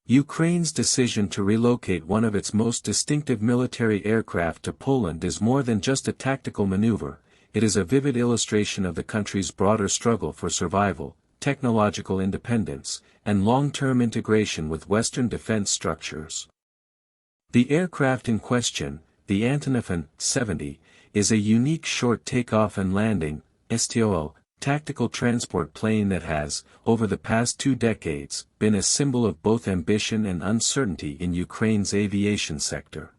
Ukraine's decision to relocate one of its most distinctive military aircraft to Poland is more than just a tactical maneuver, it is a vivid illustration of the country's broader struggle for survival, technological independence, and long-term integration with Western defense structures. The aircraft in question, the Antonov An-70, is a unique short takeoff and landing, STOL, tactical transport plane that has, over the past 2 decades, been a symbol of both ambition and uncertainty in Ukraine's aviation sector.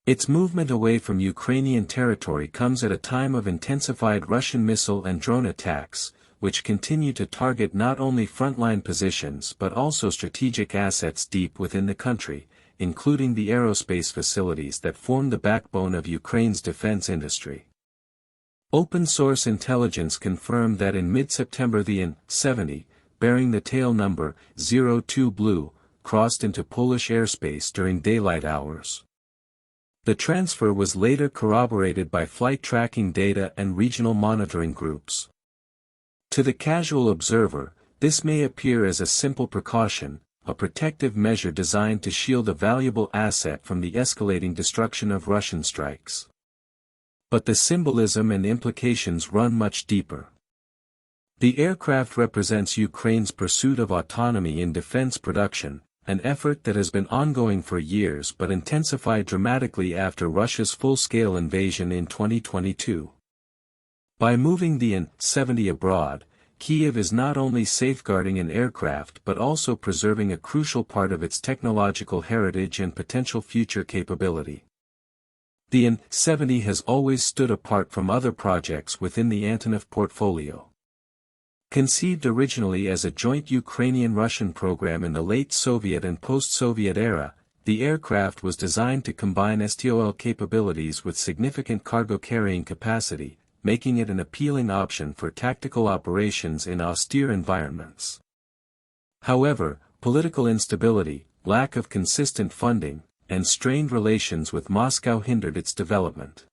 Its movement away from Ukrainian territory comes at a time of intensified Russian missile and drone attacks, which continue to target not only frontline positions but also strategic assets deep within the country, including the aerospace facilities that form the backbone of Ukraine's defense industry. Open-source intelligence confirmed that in mid-September the An-70, bearing the tail number 02 Blue, crossed into Polish airspace during daylight hours. The transfer was later corroborated by flight tracking data and regional monitoring groups. To the casual observer, this may appear as a simple precaution, a protective measure designed to shield a valuable asset from the escalating destruction of Russian strikes. But the symbolism and implications run much deeper. The aircraft represents Ukraine's pursuit of autonomy in defense production, an effort that has been ongoing for years but intensified dramatically after Russia's full-scale invasion in 2022. By moving the An-70 abroad, Kyiv is not only safeguarding an aircraft but also preserving a crucial part of its technological heritage and potential future capability. The An-70 has always stood apart from other projects within the Antonov portfolio. Conceived originally as a joint Ukrainian-Russian program in the late Soviet and post-Soviet era, the aircraft was designed to combine STOL capabilities with significant cargo carrying capacity, making it an appealing option for tactical operations in austere environments. However, political instability, lack of consistent funding, and strained relations with Moscow hindered its development.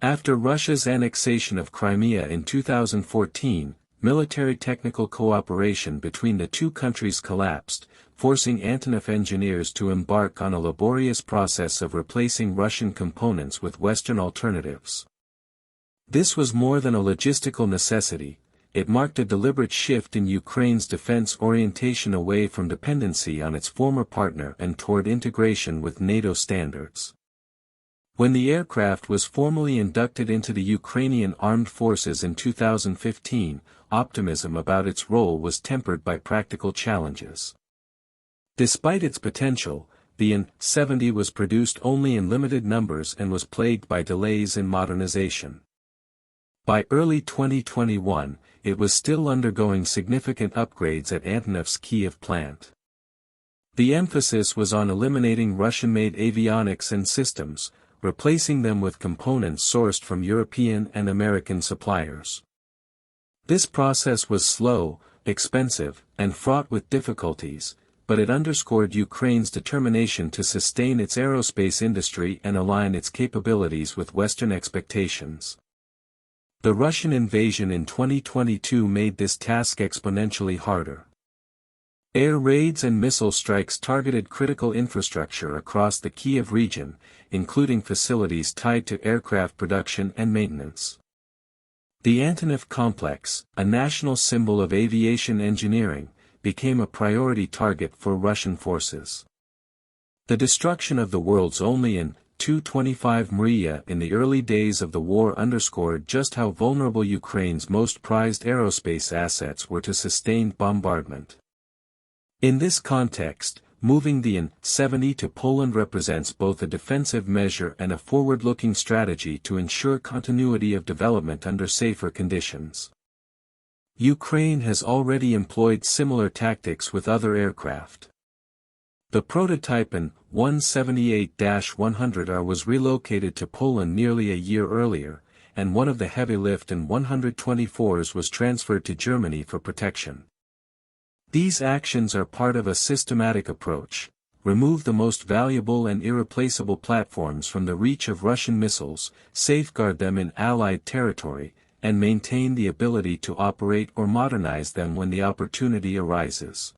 After Russia's annexation of Crimea in 2014, military technical cooperation between the two countries collapsed, forcing Antonov engineers to embark on a laborious process of replacing Russian components with Western alternatives. This was more than a logistical necessity, it marked a deliberate shift in Ukraine's defense orientation away from dependency on its former partner and toward integration with NATO standards. When the aircraft was formally inducted into the Ukrainian armed forces in 2015, optimism about its role was tempered by practical challenges. Despite its potential, the An-70 was produced only in limited numbers and was plagued by delays in modernization. By early 2021, it was still undergoing significant upgrades at Antonov's Kyiv plant. The emphasis was on eliminating Russian-made avionics and systems, replacing them with components sourced from European and American suppliers. This process was slow, expensive, and fraught with difficulties, but it underscored Ukraine's determination to sustain its aerospace industry and align its capabilities with Western expectations. The Russian invasion in 2022 made this task exponentially harder. Air raids and missile strikes targeted critical infrastructure across the Kyiv region, including facilities tied to aircraft production and maintenance. The Antonov complex, a national symbol of aviation engineering, became a priority target for Russian forces. The destruction of the world's only An-225 Mriya in the early days of the war underscored just how vulnerable Ukraine's most prized aerospace assets were to sustained bombardment. In this context, moving the An-70 to Poland represents both a defensive measure and a forward-looking strategy to ensure continuity of development under safer conditions. Ukraine has already employed similar tactics with other aircraft. The prototype An-178-100R was relocated to Poland nearly a year earlier, and one of the heavy lift An-124s was transferred to Germany for protection. These actions are part of a systematic approach, remove the most valuable and irreplaceable platforms from the reach of Russian missiles, safeguard them in Allied territory, and maintain the ability to operate or modernize them when the opportunity arises.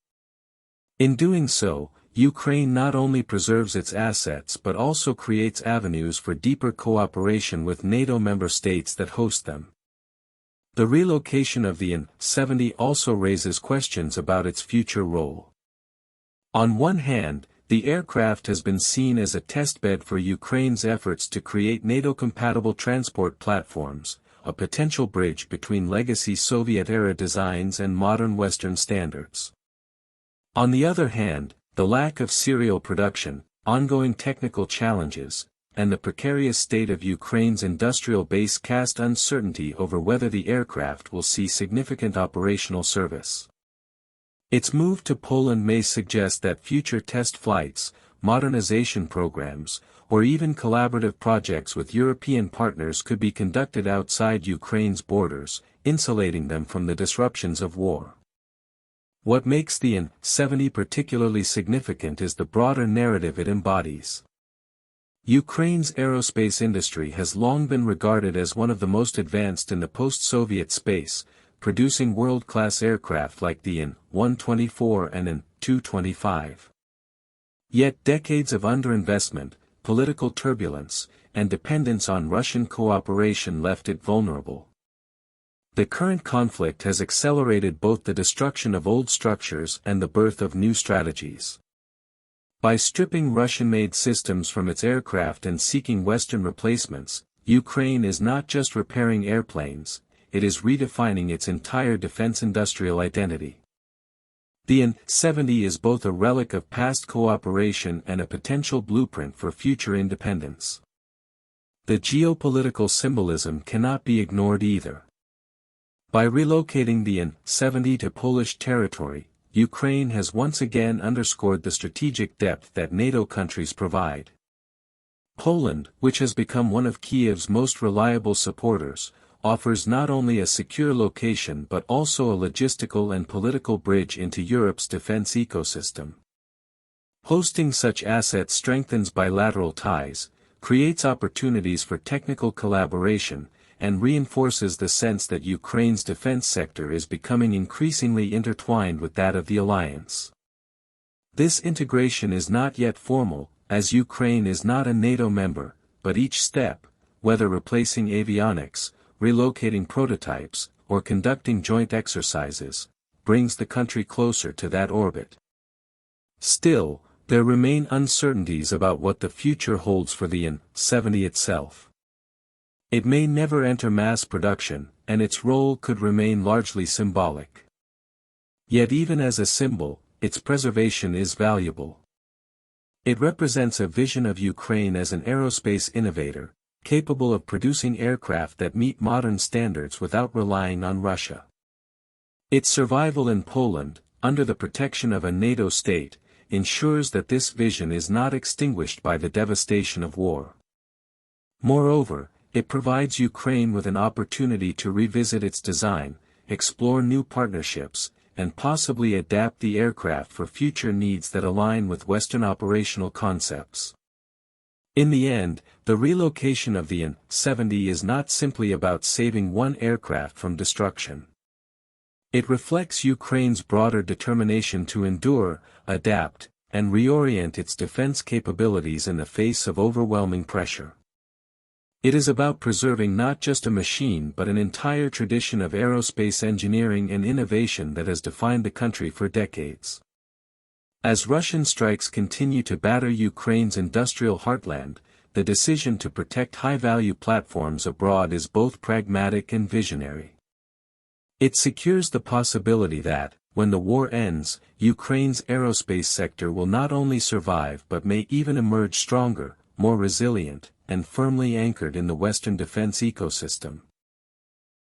In doing so, Ukraine not only preserves its assets but also creates avenues for deeper cooperation with NATO member states that host them. The relocation of the An-70 also raises questions about its future role. On one hand, the aircraft has been seen as a testbed for Ukraine's efforts to create NATO-compatible transport platforms, a potential bridge between legacy Soviet-era designs and modern Western standards. On the other hand, the lack of serial production, ongoing technical challenges, and the precarious state of Ukraine's industrial base cast uncertainty over whether the aircraft will see significant operational service. Its move to Poland may suggest that future test flights, modernization programs, or even collaborative projects with European partners could be conducted outside Ukraine's borders, insulating them from the disruptions of war. What makes the An-70 particularly significant is the broader narrative it embodies. Ukraine's aerospace industry has long been regarded as one of the most advanced in the post-Soviet space, producing world-class aircraft like the An-124 and An-225. Yet decades of underinvestment, political turbulence, and dependence on Russian cooperation left it vulnerable. The current conflict has accelerated both the destruction of old structures and the birth of new strategies. By stripping Russian-made systems from its aircraft and seeking Western replacements, Ukraine is not just repairing airplanes, it is redefining its entire defense industrial identity. The An-70 is both a relic of past cooperation and a potential blueprint for future independence. The geopolitical symbolism cannot be ignored either. By relocating the An-70 to Polish territory, Ukraine has once again underscored the strategic depth that NATO countries provide. Poland, which has become one of Kyiv's most reliable supporters, offers not only a secure location but also a logistical and political bridge into Europe's defense ecosystem. Hosting such assets strengthens bilateral ties, creates opportunities for technical collaboration, and reinforces the sense that Ukraine's defense sector is becoming increasingly intertwined with that of the alliance. This integration is not yet formal, as Ukraine is not a NATO member, but each step, whether replacing avionics, relocating prototypes, or conducting joint exercises, brings the country closer to that orbit. Still, there remain uncertainties about what the future holds for the An-70 itself. It may never enter mass production, and its role could remain largely symbolic. Yet even as a symbol, its preservation is valuable. It represents a vision of Ukraine as an aerospace innovator, capable of producing aircraft that meet modern standards without relying on Russia. Its survival in Poland, under the protection of a NATO state, ensures that this vision is not extinguished by the devastation of war. Moreover, it provides Ukraine with an opportunity to revisit its design, explore new partnerships, and possibly adapt the aircraft for future needs that align with Western operational concepts. In the end, the relocation of the An-70 is not simply about saving one aircraft from destruction. It reflects Ukraine's broader determination to endure, adapt, and reorient its defense capabilities in the face of overwhelming pressure. It is about preserving not just a machine but an entire tradition of aerospace engineering and innovation that has defined the country for decades. As Russian strikes continue to batter Ukraine's industrial heartland, the decision to protect high-value platforms abroad is both pragmatic and visionary. It secures the possibility that, when the war ends, Ukraine's aerospace sector will not only survive but may even emerge stronger, more resilient, and firmly anchored in the Western defense ecosystem.